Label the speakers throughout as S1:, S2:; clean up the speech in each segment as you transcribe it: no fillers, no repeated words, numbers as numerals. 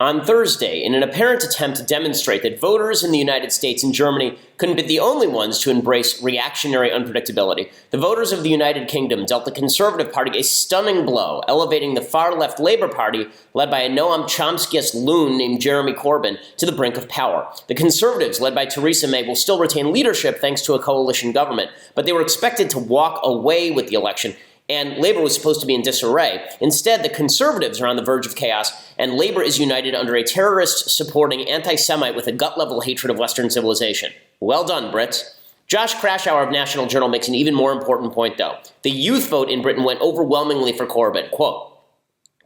S1: on Thursday in an apparent attempt to demonstrate that voters in the United States and Germany couldn't be the only ones to embrace reactionary unpredictability. The voters of the United Kingdom dealt the Conservative Party a stunning blow, elevating the far-left Labour Party, led by a Noam Chomskyist loon named Jeremy Corbyn, to the brink of power. The Conservatives, led by Theresa May, will still retain leadership thanks to a coalition government, but they were expected to walk away with the election, and Labour was supposed to be in disarray. Instead, the Conservatives are on the verge of chaos, and Labour is united under a terrorist-supporting anti-Semite with a gut-level hatred of Western civilization. Well done, Brits. Josh Krashour of National Journal makes an even more important point, though. The youth vote in Britain went overwhelmingly for Corbyn. Quote,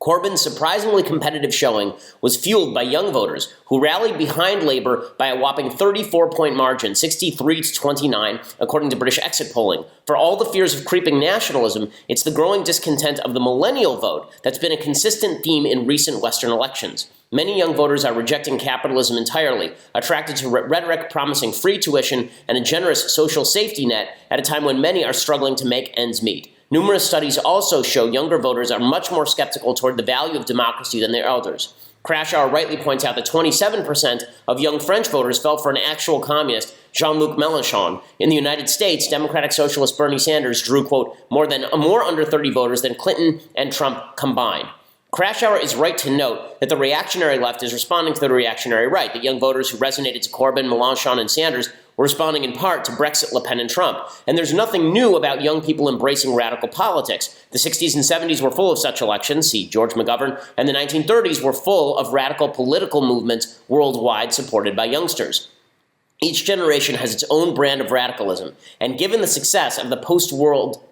S1: Corbyn's surprisingly competitive showing was fueled by young voters who rallied behind Labour by a whopping 34-point margin, 63 to 29, according to British exit polling. For all the fears of creeping nationalism, it's the growing discontent of the millennial vote that's been a consistent theme in recent Western elections. Many young voters are rejecting capitalism entirely, attracted to rhetoric promising free tuition and a generous social safety net at a time when many are struggling to make ends meet. Numerous studies also show younger voters are much more skeptical toward the value of democracy than their elders. Krashour rightly points out that 27% of young French voters fell for an actual communist, Jean-Luc Mélenchon. In the United States, Democratic Socialist Bernie Sanders drew, quote, more under 30 voters than Clinton and Trump combined. Krashour is right to note that the reactionary left is responding to the reactionary right, that young voters who resonated to Corbyn, Mélenchon, and Sanders were responding in part to Brexit, Le Pen, and Trump. And there's nothing new about young people embracing radical politics. The 60s and 70s were full of such elections, see George McGovern, and the 1930s were full of radical political movements worldwide supported by youngsters. Each generation has its own brand of radicalism, and given the success of the post-Cold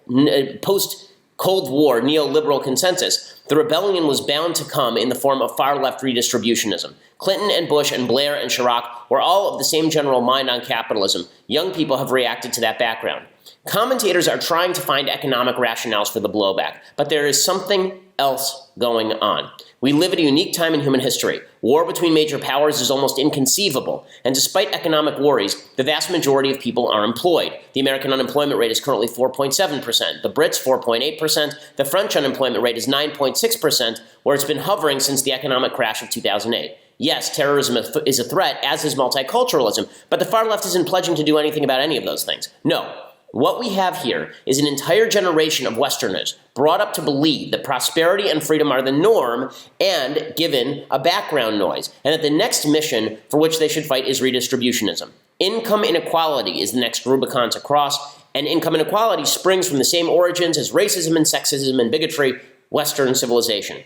S1: War neoliberal consensus, the rebellion was bound to come in the form of far-left redistributionism. Clinton and Bush and Blair and Chirac were all of the same general mind on capitalism. Young people have reacted to that background. Commentators are trying to find economic rationales for the blowback, but there is something else going on. We live at a unique time in human history. War between major powers is almost inconceivable, and despite economic worries, the vast majority of people are employed. The American unemployment rate is currently 4.7%, the Brits 4.8%, the French unemployment rate is 9.6%, where it's been hovering since the economic crash of 2008. Yes, terrorism is a threat, as is multiculturalism, but the far left isn't pledging to do anything about any of those things. No. What we have here is an entire generation of Westerners brought up to believe that prosperity and freedom are the norm and given a background noise, and that the next mission for which they should fight is redistributionism. Income inequality is the next Rubicon to cross, and income inequality springs from the same origins as racism and sexism and bigotry, Western civilization.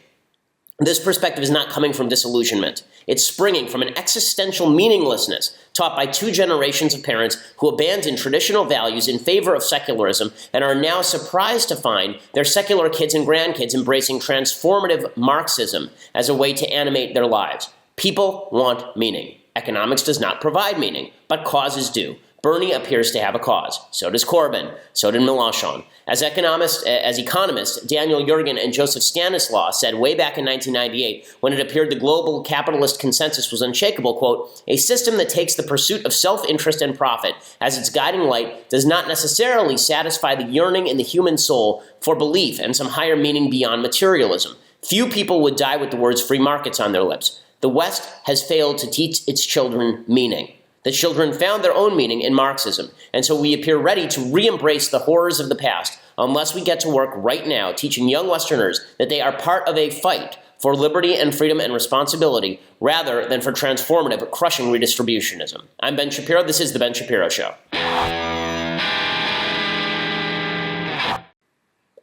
S1: This perspective is not coming from disillusionment. It's springing from an existential meaninglessness taught by two generations of parents who abandoned traditional values in favor of secularism and are now surprised to find their secular kids and grandkids embracing transformative Marxism as a way to animate their lives. People want meaning. Economics does not provide meaning, but causes do. Bernie appears to have a cause. So does Corbyn. So did Mélenchon. As economists, Daniel Yergin and Joseph Stanislaw said way back in 1998, when it appeared the global capitalist consensus was unshakable, quote, a system that takes the pursuit of self-interest and profit as its guiding light does not necessarily satisfy the yearning in the human soul for belief and some higher meaning beyond materialism. Few people would die with the words free markets on their lips. The West has failed to teach its children meaning. The children found their own meaning in Marxism, and so we appear ready to re-embrace the horrors of the past unless we get to work right now teaching young Westerners that they are part of a fight for liberty and freedom and responsibility rather than for transformative, crushing redistributionism. I'm Ben Shapiro. This is The Ben Shapiro Show.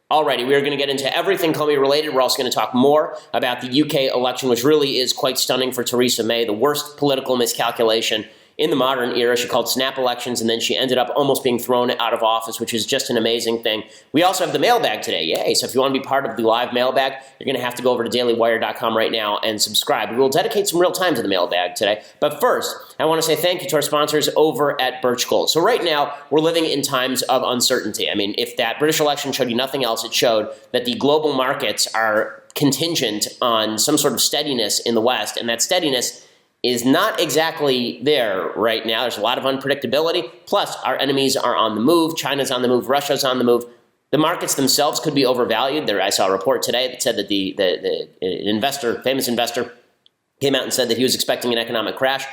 S1: Alrighty, we are going to get into everything Comey related. We're also going to talk more about the UK election, which really is quite stunning for Theresa May, the worst political miscalculation in the modern era. She called snap elections, and then she ended up almost being thrown out of office, which is just an amazing thing. We also have the mailbag today. Yay. So if you want to be part of the live mailbag, you're going to have to go over to dailywire.com right now and subscribe. We will dedicate some real time to the mailbag today. But first, I want to say thank you to our sponsors over at Birch Gold. So right now, we're living in times of uncertainty. I mean, if that British election showed you nothing else, it showed that the global markets are contingent on some sort of steadiness in the West, and that steadiness is not exactly there right now. There's a lot of unpredictability. Plus, our enemies are on the move. China's on the move. Russia's on the move. The markets themselves could be overvalued. I saw a report today that said that the famous investor came out and said that he was expecting an economic crash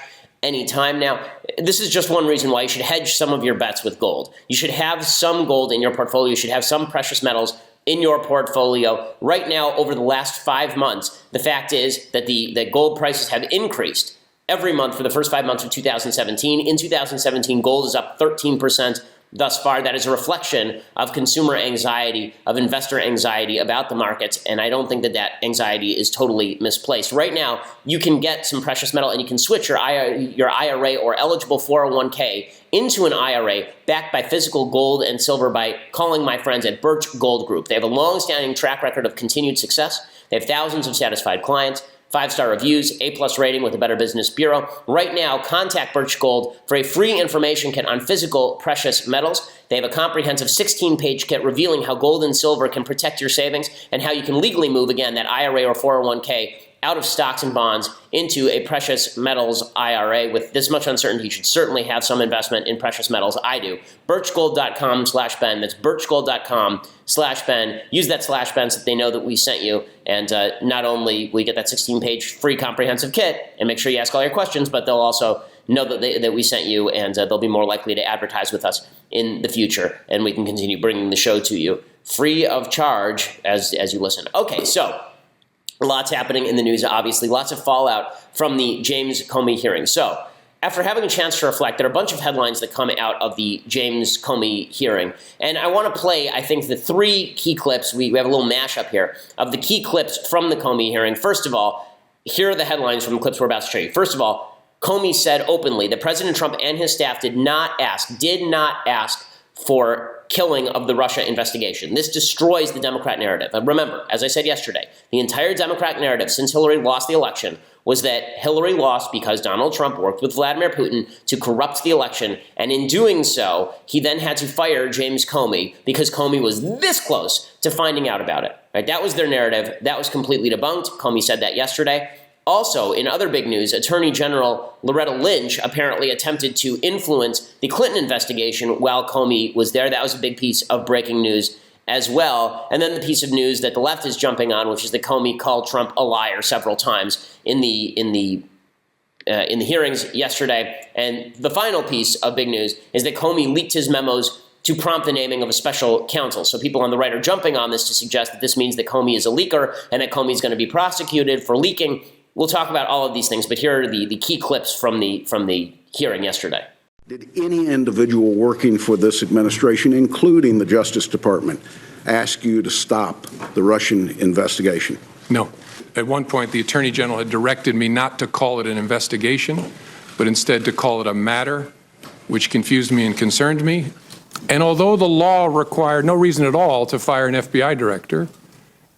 S1: anytime now. This is just one reason why you should hedge some of your bets with gold. You should have some gold in your portfolio. You should have some precious metals in your portfolio. Right now, over the last 5 months, the fact is that the gold prices have increased every month for the first 5 months of 2017. In 2017, gold is up 13% thus far. That is a reflection of consumer anxiety, of investor anxiety about the markets, and I don't think that that anxiety is totally misplaced. Right now, you can get some precious metal and you can switch your IRA or eligible 401k into an IRA backed by physical gold and silver by calling my friends at Birch Gold Group. They have a long-standing track record of continued success. They have thousands of satisfied clients, 5-star reviews, A+ rating with the Better Business Bureau. Right now, contact Birch Gold for a free information kit on physical precious metals. They have a comprehensive 16-page kit revealing how gold and silver can protect your savings and how you can legally move, again, that IRA or 401k out of stocks and bonds into a precious metals IRA. With this much uncertainty, you should certainly have some investment in precious metals. I do. Birchgold.com/Ben. That's birchgold.com/Ben. Use that /Ben so that they know that we sent you. And not only will you get that 16-page free comprehensive kit and make sure you ask all your questions, but they'll also know that we sent you, and they'll be more likely to advertise with us in the future, and we can continue bringing the show to you free of charge as you listen. Okay, so lots happening in the news, obviously. Lots of fallout from the James Comey hearing. So after having a chance to reflect, there are a bunch of headlines that come out of the James Comey hearing. And I want to play, I think, the 3 key clips. We have a little mashup here of the key clips from the Comey hearing. First of all, here are the headlines from the clips we're about to show you. First of all, Comey said openly that President Trump and his staff did not ask for killing of the Russia investigation. This destroys the Democrat narrative. And remember, as I said yesterday, the entire Democrat narrative since Hillary lost the election was that Hillary lost because Donald Trump worked with Vladimir Putin to corrupt the election, and in doing so, he then had to fire James Comey because Comey was this close to finding out about it. Right? That was their narrative. That was completely debunked. Comey said that yesterday. Also, in other big news, Attorney General Loretta Lynch apparently attempted to influence the Clinton investigation while Comey was there. That was a big piece of breaking news as well. And then the piece of news that the left is jumping on, which is that Comey called Trump a liar several times in the hearings yesterday. And the final piece of big news is that Comey leaked his memos to prompt the naming of a special counsel. So people on the right are jumping on this to suggest that this means that Comey is a leaker and that Comey is going to be prosecuted for leaking. We'll talk about all of these things, but here are the key clips from the hearing yesterday.
S2: Did any individual working for this administration, including the Justice Department, ask you to stop the Russian investigation?
S3: No. At one point, the Attorney General had directed me not to call it an investigation, but instead to call it a matter, which confused me and concerned me. And although the law required no reason at all to fire an FBI director,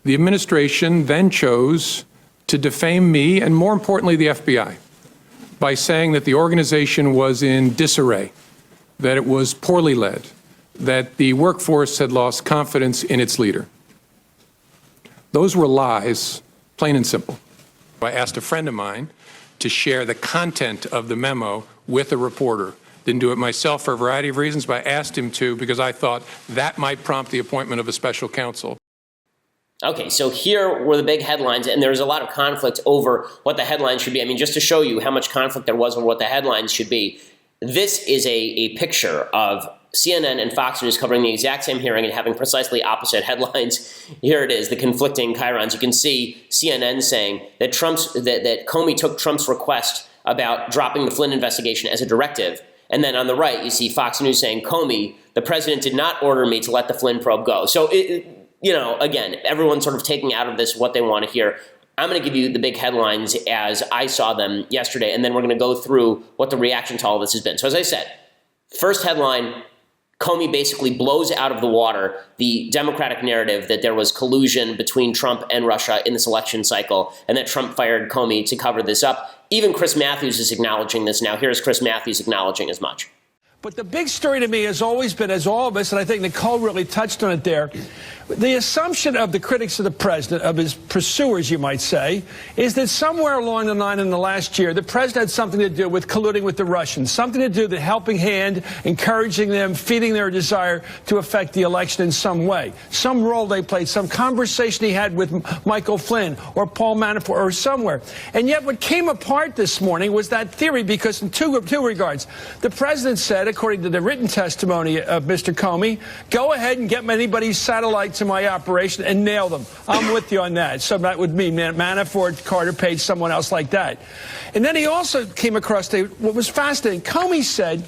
S3: the administration then chose to defame me and, more importantly, the FBI by saying that the organization was in disarray, that it was poorly led, that the workforce had lost confidence in its leader. Those were lies, plain and simple. I asked a friend of mine to share the content of the memo with a reporter. Didn't do it myself for a variety of reasons, but I asked him to because I thought that might prompt the appointment of a special counsel.
S1: Okay, so here were the big headlines, and there was a lot of conflict over what the headlines should be. I mean, just to show you how much conflict there was over what the headlines should be, this is a picture of CNN and Fox News covering the exact same hearing and having precisely opposite headlines. Here it is, the conflicting chyrons. You can see CNN saying that that Comey took Trump's request about dropping the Flynn investigation as a directive. And then on the right, you see Fox News saying, Comey, the president did not order me to let the Flynn probe go. So again, everyone's sort of taking out of this what they want to hear. I'm going to give you the big headlines as I saw them yesterday, and then we're going to go through what the reaction to all of this has been. So as I said, first headline, Comey basically blows out of the water the Democratic narrative that there was collusion between Trump and Russia in this election cycle, and that Trump fired Comey to cover this up. Even Chris Matthews is acknowledging this now. Here's Chris Matthews acknowledging as much.
S4: But the big story to me has always been, as all of us, and I think Nicole really touched on it there, the assumption of the critics of the president, of his pursuers, you might say, is that somewhere along the line in the last year, the president had something to do with colluding with the Russians, something to do with the helping hand, encouraging them, feeding their desire to affect the election in some way. Some role they played, some conversation he had with Michael Flynn or Paul Manafort or somewhere. And yet what came apart this morning was that theory, because in two regards. The president said, according to the written testimony of Mr. Comey, go ahead and get anybody's satellites in my operation and nail them. I'm with you on that. So that would mean Manafort, Carter Page, someone else like that. And then he also came across what was fascinating. Comey said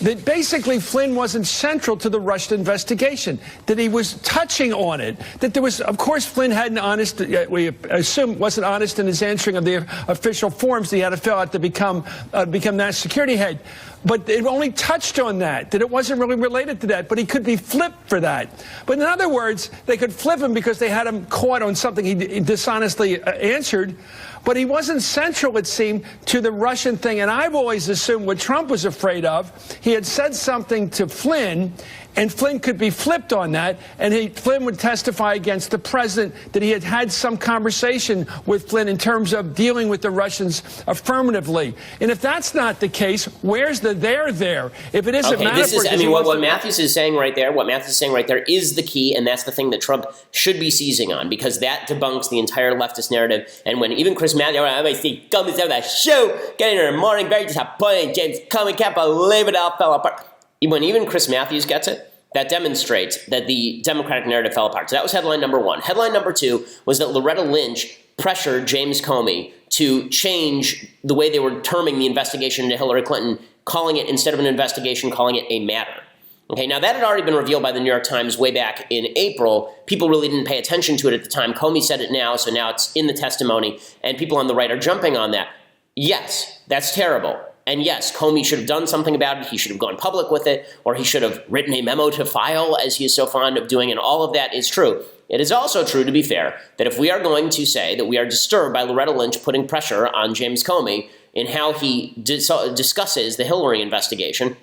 S4: that basically Flynn wasn't central to the Russia investigation, that he was touching on it, that there was, of course, Flynn hadn't honest, we assume wasn't honest in his answering of the official forms that he had to fill out to become national security head. But it only touched on that it wasn't really related to that, but he could be flipped for that. But in other words, they could flip him because they had him caught on something he dishonestly answered, but he wasn't central, it seemed, to the Russian thing. And I've always assumed what Trump was afraid of, he had said something to Flynn, and Flynn could be flipped on that, and Flynn would testify against the president that he had some conversation with Flynn in terms of dealing with the Russians affirmatively. And if that's not the case, where's the there? If it isn't Manafort,
S1: what Matthews is saying right there, is the key, and that's the thing that Trump should be seizing on, because that debunks the entire leftist narrative. And when even Chris Matthews, I see Comey's on that show, getting in the morning, very disappointed, James Comey, can't believe it all fell apart. When even Chris Matthews gets it, that demonstrates that the Democratic narrative fell apart. So that was headline number one. Headline number two was that Loretta Lynch pressured James Comey to change the way they were terming the investigation into Hillary Clinton, calling it, instead of an investigation, calling it a matter. Okay, now that had already been revealed by the New York Times way back in April. People really didn't pay attention to it at the time. Comey said it now, so now it's in the testimony, and people on the right are jumping on that. Yes, that's terrible. And yes, Comey should have done something about it. He should have gone public with it, or he should have written a memo to file, as he is so fond of doing, and all of that is true. It is also true, to be fair, that if we are going to say that we are disturbed by Loretta Lynch putting pressure on James Comey in how he discusses the Hillary investigation,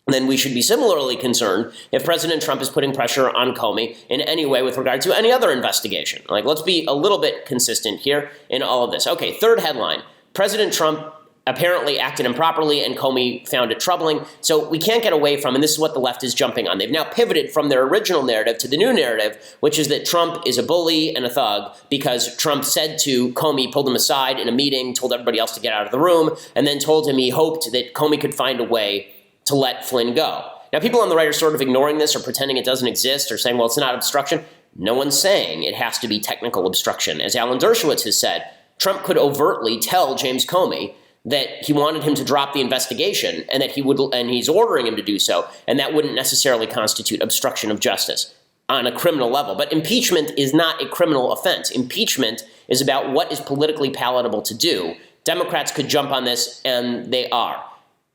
S1: then we should be similarly concerned if President Trump is putting pressure on Comey in any way with regard to any other investigation. Let's be a little bit consistent here in all of this. Okay, third headline. President Trump apparently acted improperly, and Comey found it troubling. So we can't get away from, and this is what the left is jumping on. They've now pivoted from their original narrative to the new narrative, which is that Trump is a bully and a thug because Trump said to Comey, pulled him aside in a meeting, told everybody else to get out of the room, and then told him he hoped that Comey could find a way to let Flynn go. Now, people on the right are sort of ignoring this or pretending it doesn't exist or saying, well, it's not obstruction. No one's saying it has to be technical obstruction. As Alan Dershowitz has said, Trump could overtly tell James Comey that he wanted him to drop the investigation and that he's ordering him to do so, and that wouldn't necessarily constitute obstruction of justice on a criminal level. But impeachment is not a criminal offense. Impeachment is about what is politically palatable to do. Democrats could jump on this, and they are.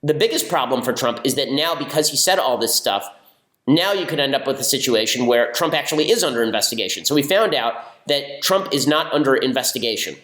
S1: The biggest problem for Trump is that now, because he said all this stuff, now you could end up with a situation where Trump actually is under investigation. So we found out that Trump is not under investigation.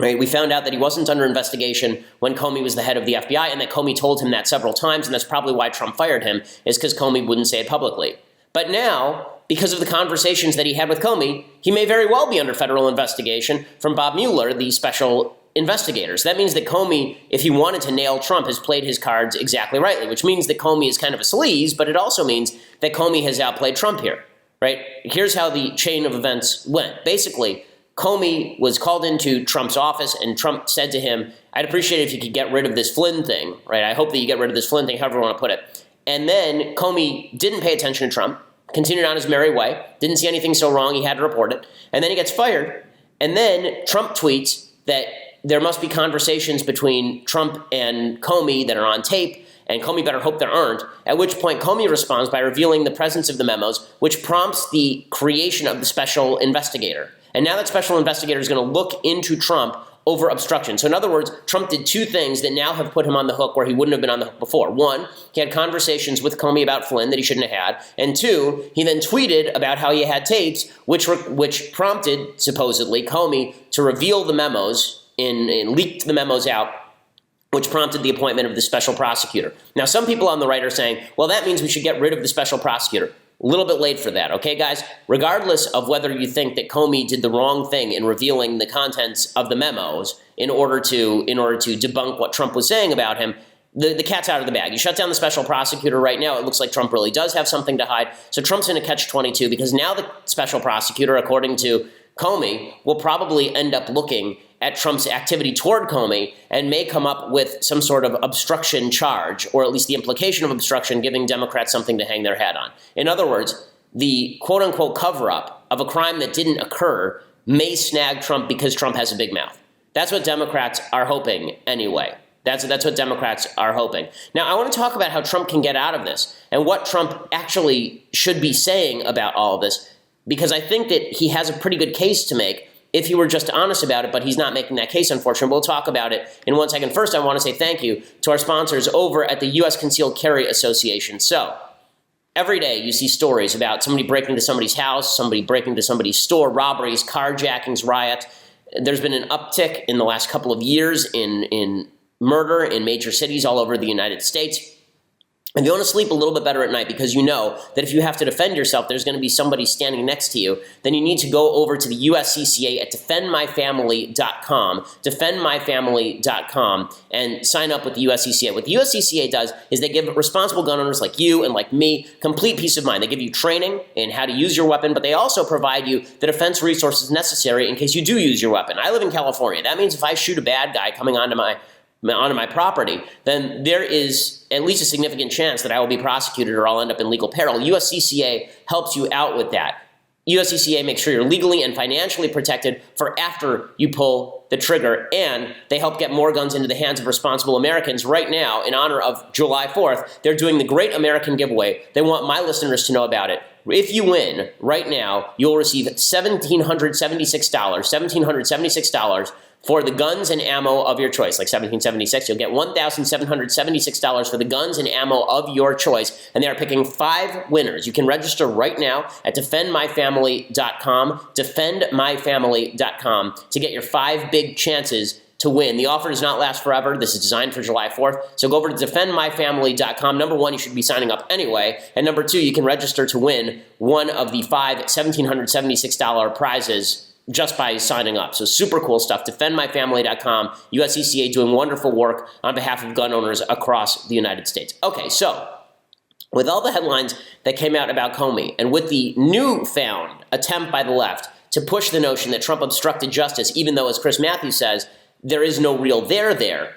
S1: Right? We found out that he wasn't under investigation when Comey was the head of the FBI, and that Comey told him that several times, and that's probably why Trump fired him, is because Comey wouldn't say it publicly. But now, because of the conversations that he had with Comey, he may very well be under federal investigation from Bob Mueller, the special investigator. So that means that Comey, if he wanted to nail Trump, has played his cards exactly rightly, which means that Comey is kind of a sleaze, but it also means that Comey has outplayed Trump here. Right? Here's how the chain of events went. Basically, Comey was called into Trump's office, and Trump said to him, I'd appreciate it if you could get rid of this Flynn thing, right? I hope that you get rid of this Flynn thing, however you want to put it. And then Comey didn't pay attention to Trump, continued on his merry way, didn't see anything so wrong, he had to report it. And then he gets fired. And then Trump tweets that there must be conversations between Trump and Comey that are on tape, and Comey better hope there aren't, at which point Comey responds by revealing the presence of the memos, which prompts the creation of the special investigator. And now that special investigator is going to look into Trump over obstruction. So in other words, Trump did two things that now have put him on the hook where he wouldn't have been on the hook before. One, he had conversations with Comey about Flynn that he shouldn't have had. And two, he then tweeted about how he had tapes, which prompted, supposedly, Comey to reveal the memos, leaked the memos out which prompted the appointment of the special prosecutor. Now, some people on the right are saying, well, that means we should get rid of the special prosecutor. A little bit late for that, okay, guys? Regardless of whether you think that Comey did the wrong thing in revealing the contents of the memos in order to debunk what Trump was saying about him, the cat's out of the bag. You shut down the special prosecutor right now, it looks like Trump really does have something to hide. So Trump's in a catch-22 because now the special prosecutor, according to Comey, will probably end up looking at Trump's activity toward Comey and may come up with some sort of obstruction charge, or at least the implication of obstruction, giving Democrats something to hang their hat on. In other words, the quote-unquote cover-up of a crime that didn't occur may snag Trump because Trump has a big mouth. That's what Democrats are hoping anyway. That's what Democrats are hoping. Now, I want to talk about how Trump can get out of this and what Trump actually should be saying about all of this, because I think that he has a pretty good case to make if he were just honest about it, but he's not making that case, unfortunately. We'll talk about it in 1 second. First, I want to say thank you to our sponsors over at the U.S. Concealed Carry Association. So, every day you see stories about somebody breaking into somebody's house, somebody breaking into somebody's store, robberies, carjackings, riots. There's been an uptick in the last couple of years in murder in major cities all over the United States. And you want to sleep a little bit better at night because you know that if you have to defend yourself, there's going to be somebody standing next to you. Then you need to go over to the USCCA at defendmyfamily.com, defendmyfamily.com, and sign up with the USCCA. What the USCCA does is they give responsible gun owners like you and like me complete peace of mind. They give you training in how to use your weapon, but they also provide you the defense resources necessary in case you do use your weapon. I live in California. That means if I shoot a bad guy coming onto my property, then there is at least a significant chance that I will be prosecuted or I'll end up in legal peril. USCCA helps you out with that. USCCA makes sure you're legally and financially protected for after you pull the trigger, and they help get more guns into the hands of responsible Americans. Right now, in honor of July 4th, they're doing the Great American Giveaway. They want my listeners to know about it. If you win right now, you'll receive $1,776 for the guns and ammo of your choice, like $1,776. You'll get $1,776 for the guns and ammo of your choice, and they are picking 5 winners. You can register right now at defendmyfamily.com, defendmyfamily.com, to get your 5 big chances to win. The offer does not last forever. This is designed for July 4th. So go over to defendmyfamily.com. Number 1, you should be signing up anyway. And number 2, you can register to win one of the 5 $1,776 prizes just by signing up. So super cool stuff. Defendmyfamily.com. USCCA doing wonderful work on behalf of gun owners across the United States. Okay, so with all the headlines that came out about Comey, and with the newfound attempt by the left to push the notion that Trump obstructed justice, even though, as Chris Matthews says, there is no real there,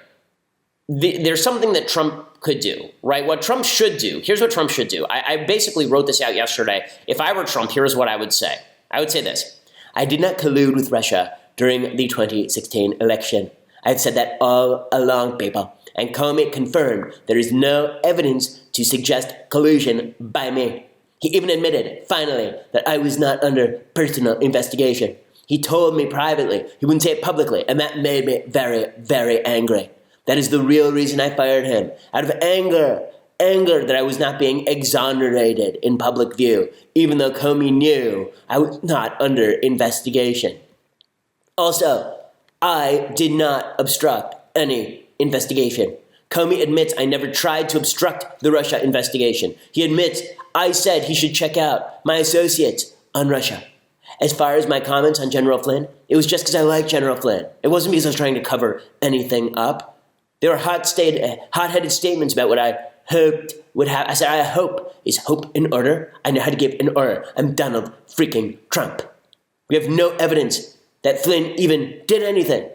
S1: there's something that Trump could do, right? What Trump should do, here's what Trump should do. I basically wrote this out yesterday. If I were Trump, here's what I would say. I would say this: I did not collude with Russia during the 2016 election. I've said that all along, people. And Comey confirmed there is no evidence to suggest collusion by me. He even admitted, finally, that I was not under personal investigation. He told me privately. He wouldn't say it publicly, and that made me very, very angry. That is the real reason I fired him. Out of anger that I was not being exonerated in public view, even though Comey knew I was not under investigation. Also, I did not obstruct any investigation. Comey admits I never tried to obstruct the Russia investigation. He admits I said he should check out my associates on Russia. As far as my comments on General Flynn, it was just because I like General Flynn. It wasn't because I was trying to cover anything up. There were hot-headed statements about what I hoped would happen. I said, I hope. Is hope in order? I know how to give an order. I'm Donald freaking Trump. We have no evidence that Flynn even did anything.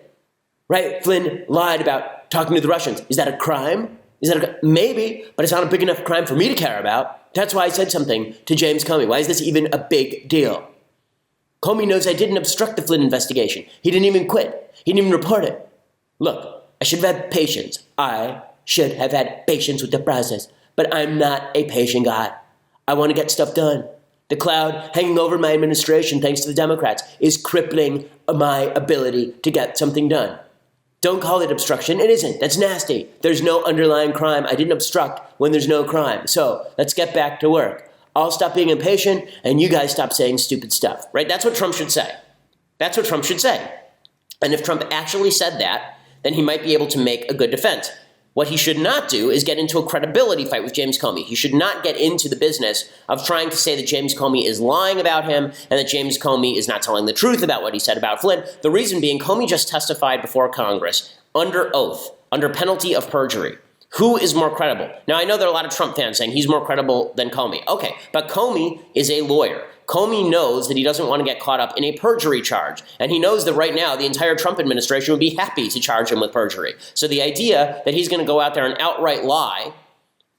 S1: Right? Flynn lied about talking to the Russians. Is that a crime? Maybe, but it's not a big enough crime for me to care about. That's why I said something to James Comey. Why is this even a big deal? Comey knows I didn't obstruct the Flynn investigation. He didn't even quit. He didn't even report it. Look, I should have had patience. I should have had patience with the process, but I'm not a patient guy. I want to get stuff done. The cloud hanging over my administration, thanks to the Democrats, is crippling my ability to get something done. Don't call it obstruction. It isn't. That's nasty. There's no underlying crime. I didn't obstruct when there's no crime. So let's get back to work. I'll stop being impatient, and you guys stop saying stupid stuff, right? That's what Trump should say. That's what Trump should say. And if Trump actually said that, then he might be able to make a good defense. What he should not do is get into a credibility fight with James Comey. He should not get into the business of trying to say that James Comey is lying about him and that James Comey is not telling the truth about what he said about Flynn. The reason being, Comey just testified before Congress under oath, under penalty of perjury. Who is more credible? Now, I know there are a lot of Trump fans saying he's more credible than Comey. Okay, but Comey is a lawyer. Comey knows that he doesn't want to get caught up in a perjury charge. And he knows that right now the entire Trump administration would be happy to charge him with perjury. So the idea that he's going to go out there and outright lie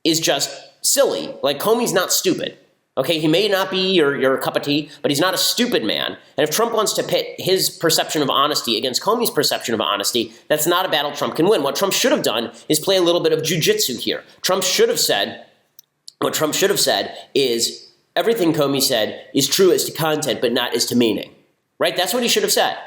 S1: is just silly. Like, Comey's not stupid. Okay, he may not be your cup of tea, but he's not a stupid man. And if Trump wants to pit his perception of honesty against Comey's perception of honesty, that's not a battle Trump can win. What Trump should have done is play a little bit of jujitsu here. What Trump should have said is, everything Comey said is true as to content, but not as to meaning, right? That's what he should have said.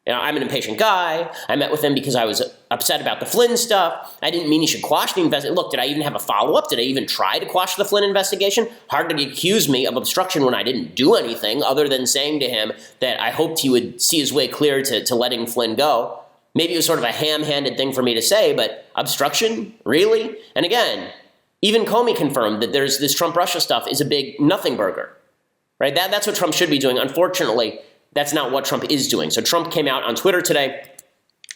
S1: You know, I'm an impatient guy. I met with him because I was upset about the Flynn stuff. I didn't mean he should quash the investigation. Look, did I even have a follow-up? Did I even try to quash the Flynn investigation? Hard to accuse me of obstruction when I didn't do anything other than saying to him that I hoped he would see his way clear to letting Flynn go. Maybe it was sort of a ham-handed thing for me to say, but obstruction? Really? And again, even Comey confirmed that there's this Trump-Russia stuff is a big nothing burger, right? That's what Trump should be doing. Unfortunately, that's not what Trump is doing. So Trump came out on Twitter today,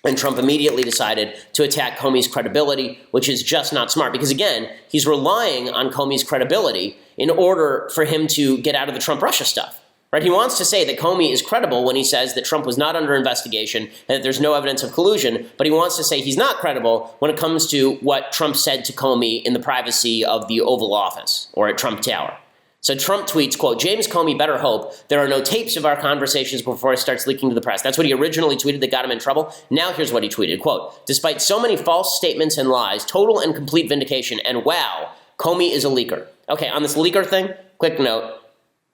S1: and Trump immediately decided to attack Comey's credibility, which is just not smart. Because again, he's relying on Comey's credibility in order for him to get out of the Trump-Russia stuff. Right? He wants to say that Comey is credible when he says that Trump was not under investigation and that there's no evidence of collusion, but he wants to say he's not credible when it comes to what Trump said to Comey in the privacy of the Oval Office or at Trump Tower. So Trump tweets, quote, James Comey better hope there are no tapes of our conversations before it starts leaking to the press. That's what he originally tweeted that got him in trouble. Now here's what he tweeted, quote, despite so many false statements and lies, total and complete vindication, and wow, Comey is a leaker. Okay, on this leaker thing, quick note.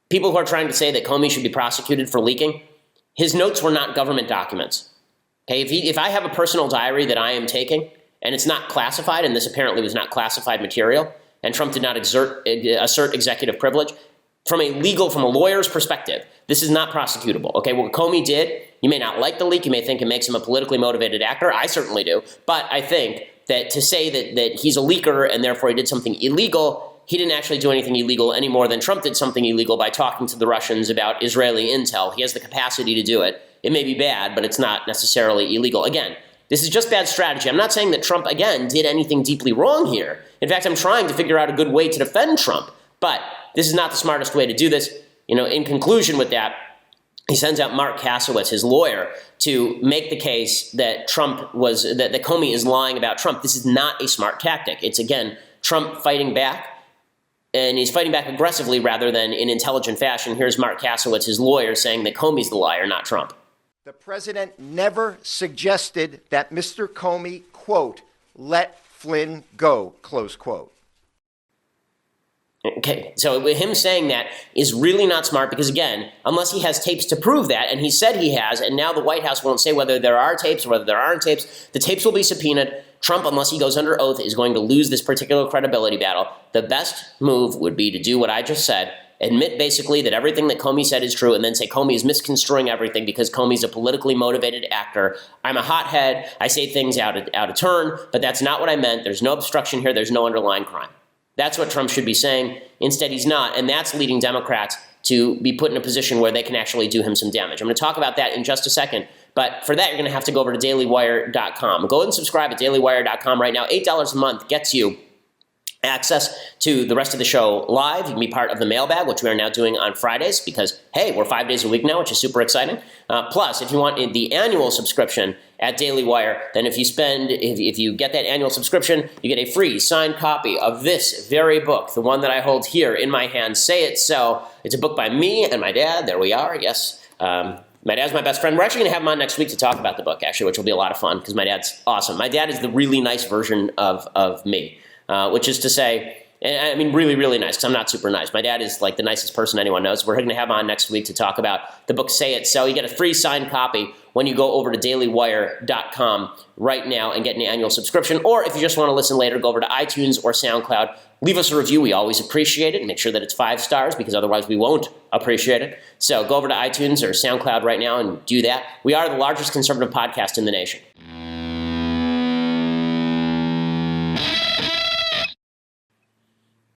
S1: People who are trying to say that Comey should be prosecuted for leaking, his notes were not government documents. Okay, if I have a personal diary that I am taking and it's not classified, and this apparently was not classified material, and Trump did not assert executive privilege, from a lawyer's perspective, this is not prosecutable. Okay, what Comey did, you may not like the leak, you may think it makes him a politically motivated actor, I certainly do, but I think that to say that he's a leaker and therefore he did something illegal, he didn't actually do anything illegal any more than Trump did something illegal by talking to the Russians about Israeli intel. He has the capacity to do it. It may be bad, but it's not necessarily illegal. Again, this is just bad strategy. I'm not saying that Trump, again, did anything deeply wrong here. In fact, I'm trying to figure out a good way to defend Trump. But this is not the smartest way to do this. You know, in conclusion with that, he sends out Mark Kasowitz, his lawyer, to make the case that that Comey is lying about Trump. This is not a smart tactic. It's, again, Trump fighting back. And he's fighting back aggressively rather than in intelligent fashion. Here's Mark Kasowitz, his lawyer, saying that Comey's the liar, not Trump.
S5: The president never suggested that Mr. Comey, quote, let Flynn go, close quote.
S1: Okay, so him saying that is really not smart because, again, unless he has tapes to prove that, and he said he has, and now the White House won't say whether there are tapes or whether there aren't tapes, the tapes will be subpoenaed. Trump, unless he goes under oath, is going to lose this particular credibility battle. The best move would be to do what I just said, admit basically that everything that Comey said is true, and then say Comey is misconstruing everything because Comey's a politically motivated actor. I'm a hothead. I say things out of turn, but that's not what I meant. There's no obstruction here. There's no underlying crime. That's what Trump should be saying. Instead, he's not, and that's leading Democrats to be put in a position where they can actually do him some damage. I'm going to talk about that in just a second, but for that, you're going to have to go over to dailywire.com. Go and subscribe at dailywire.com right now. $8 a month gets you access to the rest of the show live. You can be part of the mailbag, which we are now doing on Fridays because, hey, we're 5 days a week now, which is super exciting. Plus, if you want the annual subscription at Daily Wire, then if you get that annual subscription, you get a free signed copy of this very book, the one that I hold here in my hand, Say It So. It's a book by me and my dad. There we are, yes. My dad's my best friend. We're actually going to have him on next week to talk about the book, actually, which will be a lot of fun because my dad's awesome. My dad is the really nice version of me. Which is to say, and I mean really, really nice, because I'm not super nice. My dad is like the nicest person anyone knows. We're going to have him on next week to talk about the book Say It So. You get a free signed copy when you go over to dailywire.com right now and get an annual subscription. Or if you just want to listen later, go over to iTunes or SoundCloud. Leave us a review. We always appreciate it. Make sure that it's 5 stars because otherwise we won't appreciate it. So go over to iTunes or SoundCloud right now and do that. We are the largest conservative podcast in the nation.